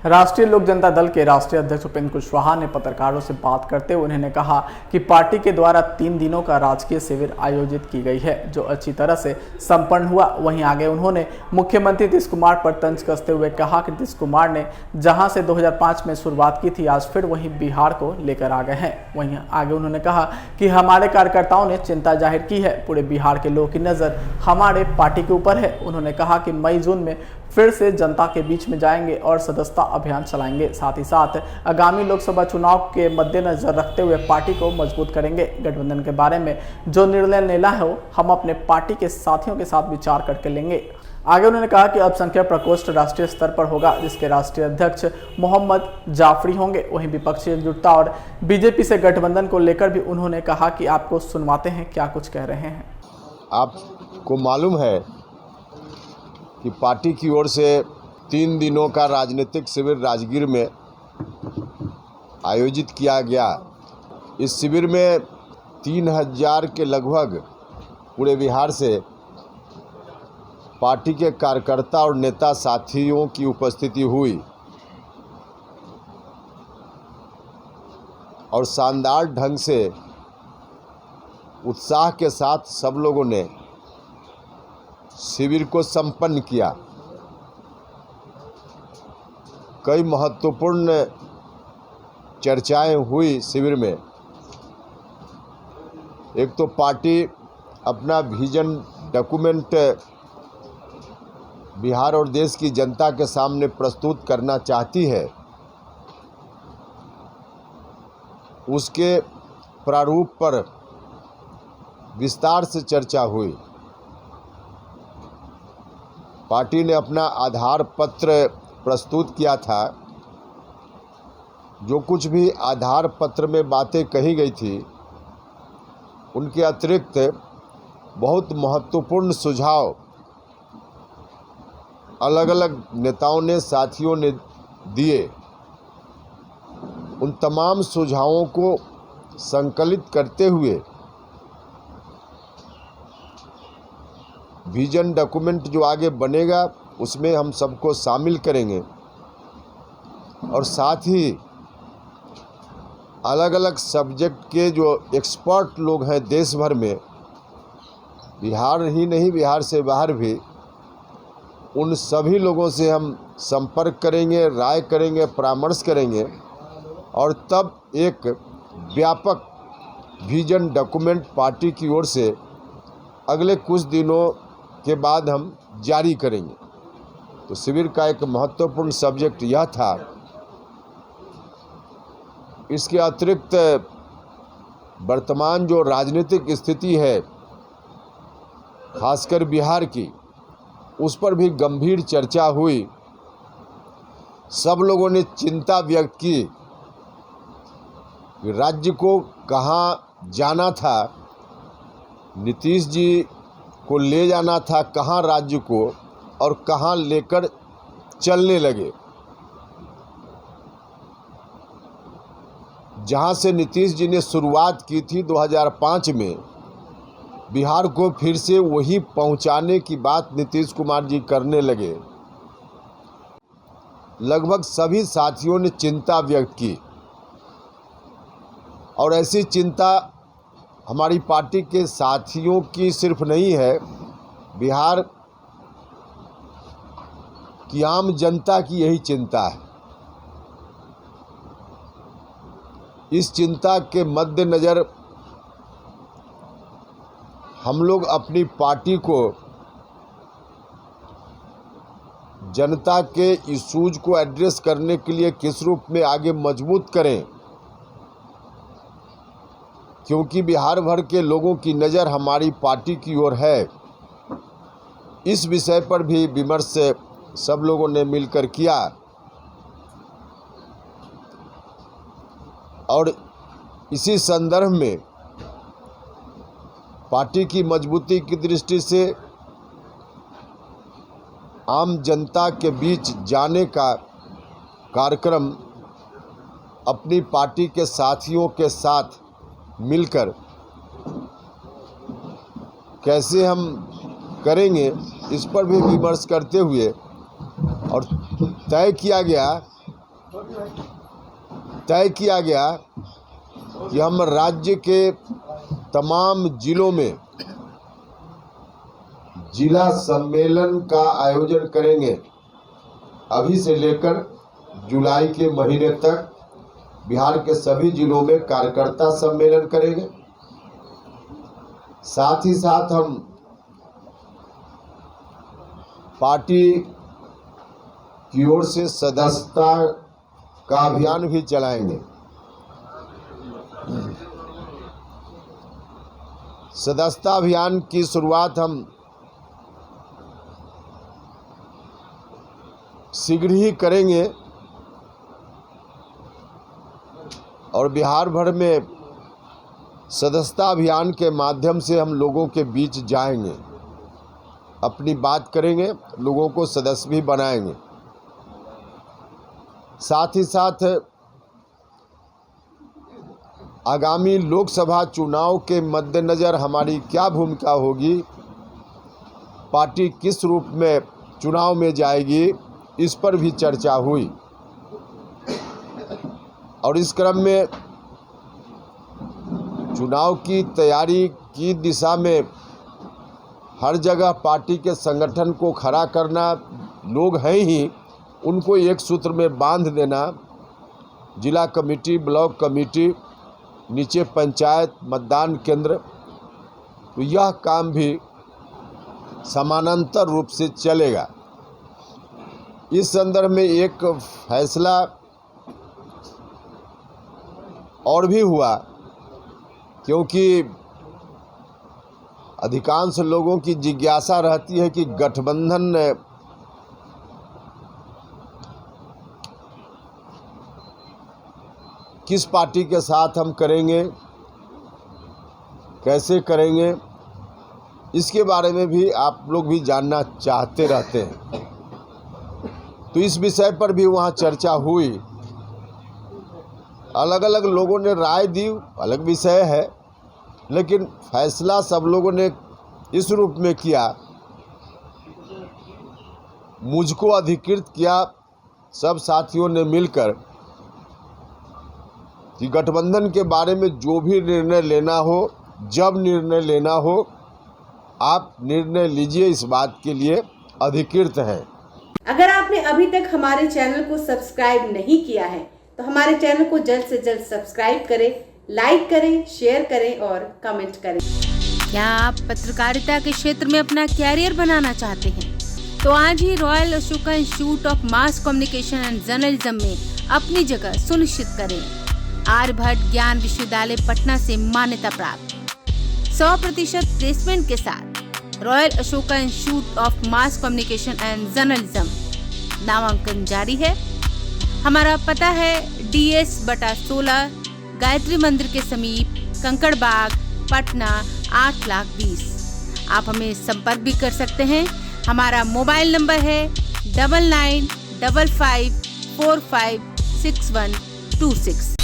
राष्ट्रीय लोक जनता दल के राष्ट्रीय अध्यक्ष उपेंद्र कुशवाहा ने पत्रकारों से बात करते हुए उन्होंने कहा कि पार्टी के द्वारा 3 दिनों का राजकीय शिविर आयोजित की गई है, जो अच्छी तरह से संपन्न हुआ। वहीं आगे उन्होंने मुख्यमंत्री नीतीश कुमार पर तंज कसते हुए कहा कि नीतीश कुमार ने जहां से 2005 में शुरुआत की थी, आज फिर वहीं बिहार को लेकर आ गए हैं। वहीं आगे उन्होंने कहा कि हमारे कार्यकर्ताओं ने चिंता जाहिर की है, पूरे बिहार के लोगों की नज़र हमारे पार्टी के ऊपर है। उन्होंने कहा कि मई जून में फिर से जनता के बीच में जाएंगे और सदस्यता अभियान चलाएंगे। साथ ही साथ आगामी लोकसभा चुनाव के मद्देनजर रखते हुए पार्टी को मजबूत करेंगे। गठबंधन के बारे में जो निर्णय लेना हो, हम अपने पार्टी के साथियों के साथ विचार करके लेंगे। आगे उन्होंने कहा कि अल्पसंख्यक प्रकोष्ठ राष्ट्रीय स्तर पर होगा, जिसके राष्ट्रीय अध्यक्ष मोहम्मद जाफरी होंगे। वहीं विपक्षी एकजुटता और बीजेपी से गठबंधन को लेकर भी उन्होंने कहा कि आपको सुनवाते हैं क्या कुछ कह रहे हैं। आपको मालूम है कि पार्टी की ओर से 3 दिनों का राजनीतिक शिविर राजगीर में आयोजित किया गया। इस शिविर में 3000 के लगभग पूरे बिहार से पार्टी के कार्यकर्ता और नेता साथियों की उपस्थिति हुई और शानदार ढंग से उत्साह के साथ सब लोगों ने शिविर को संपन्न किया। कई महत्वपूर्ण चर्चाएं हुई शिविर में। एक तो पार्टी अपना विजन डॉक्यूमेंट बिहार और देश की जनता के सामने प्रस्तुत करना चाहती है, उसके प्रारूप पर विस्तार से चर्चा हुई। पार्टी ने अपना आधार पत्र प्रस्तुत किया था। जो कुछ भी आधार पत्र में बातें कही गई थी, उनके अतिरिक्त बहुत महत्वपूर्ण सुझाव अलग अलग नेताओं ने, साथियों ने दिए। उन तमाम सुझावों को संकलित करते हुए विजन डॉक्यूमेंट जो आगे बनेगा, उसमें हम सबको शामिल करेंगे और साथ ही अलग अलग सब्जेक्ट के जो एक्सपर्ट लोग हैं देश भर में, बिहार ही नहीं बिहार से बाहर भी, उन सभी लोगों से हम संपर्क करेंगे, राय करेंगे, परामर्श करेंगे और तब एक व्यापक विजन डॉक्यूमेंट पार्टी की ओर से अगले कुछ दिनों के बाद हम जारी करेंगे। तो शिविर का एक महत्वपूर्ण सब्जेक्ट यह था। इसके अतिरिक्त वर्तमान जो राजनीतिक स्थिति है, खासकर बिहार की, उस पर भी गंभीर चर्चा हुई। सब लोगों ने चिंता व्यक्त की कि राज्य को कहाँ जाना था, नीतीश जी को ले जाना था कहाँ राज्य को, और कहाँ लेकर चलने लगे। जहाँ से नीतीश जी ने शुरुआत की थी 2005 में, बिहार को फिर से वही पहुँचाने की बात नीतीश कुमार जी करने लगे। लगभग सभी साथियों ने चिंता व्यक्त की और ऐसी चिंता हमारी पार्टी के साथियों की सिर्फ नहीं है, बिहार की आम जनता की यही चिंता है। इस चिंता के मद्देनज़र हम लोग अपनी पार्टी को जनता के इश्यूज को एड्रेस करने के लिए किस रूप में आगे मजबूत करें, क्योंकि बिहार भर के लोगों की नज़र हमारी पार्टी की ओर है। इस विषय पर भी विमर्श सब लोगों ने मिलकर किया और इसी संदर्भ में पार्टी की मजबूती की दृष्टि से आम जनता के बीच जाने का कार्यक्रम अपनी पार्टी के साथियों के साथ मिलकर कैसे हम करेंगे, इस पर भी विमर्श करते हुए और तय किया गया तय किया गया कि हम राज्य के तमाम जिलों में जिला सम्मेलन का आयोजन करेंगे। अभी से लेकर जुलाई के महीने तक बिहार के सभी जिलों में कार्यकर्ता सम्मेलन करेंगे। साथ ही साथ हम पार्टी की ओर से सदस्यता का अभियान भी चलाएंगे। सदस्यता अभियान की शुरुआत हम शीघ्र ही करेंगे और बिहार भर में सदस्यता अभियान के माध्यम से हम लोगों के बीच जाएंगे, अपनी बात करेंगे, लोगों को सदस्य भी बनाएंगे। साथ ही साथ आगामी लोकसभा चुनाव के मद्देनज़र हमारी क्या भूमिका होगी, पार्टी किस रूप में चुनाव में जाएगी, इस पर भी चर्चा हुई। और इस क्रम में चुनाव की तैयारी की दिशा में हर जगह पार्टी के संगठन को खड़ा करना, लोग हैं ही उनको एक सूत्र में बांध देना, जिला कमेटी, ब्लॉक कमेटी, नीचे पंचायत, मतदान केंद्र, तो यह काम भी समानांतर रूप से चलेगा। इस संदर्भ में एक फैसला और भी हुआ, क्योंकि अधिकांश लोगों की जिज्ञासा रहती है कि गठबंधन किस पार्टी के साथ हम करेंगे, कैसे करेंगे, इसके बारे में भी आप लोग भी जानना चाहते रहते हैं। तो इस विषय पर भी वहाँ चर्चा हुई, अलग अलग लोगों ने राय दी, अलग विषय है, लेकिन फैसला सब लोगों ने इस रूप में किया, मुझको अधिकृत किया सब साथियों ने मिलकर कि गठबंधन के बारे में जो भी निर्णय लेना हो, जब निर्णय लेना हो, आप निर्णय लीजिए, इस बात के लिए अधिकृत हैं। अगर आपने अभी तक हमारे चैनल को सब्सक्राइब नहीं किया है तो हमारे चैनल को जल्द से जल्द सब्सक्राइब करें, लाइक करें, शेयर करें और कमेंट करें। क्या आप पत्रकारिता के क्षेत्र में अपना कैरियर बनाना चाहते हैं? तो आज ही Royal Ashoka Institute of Mass Communication and Journalism में अपनी जगह सुनिश्चित करें। आर्यभट्ट ज्ञान विश्वविद्यालय पटना से मान्यता प्राप्त 100% प्लेसमेंट के साथ royal Ashoka Institute of Mass Communication and journalism नामांकन जारी है। हमारा पता है DS/16 गायत्री मंदिर के समीप, कंकड़ बाग, पटना 8,20,000। आप हमें संपर्क भी कर सकते हैं। हमारा मोबाइल नंबर है 9955456126।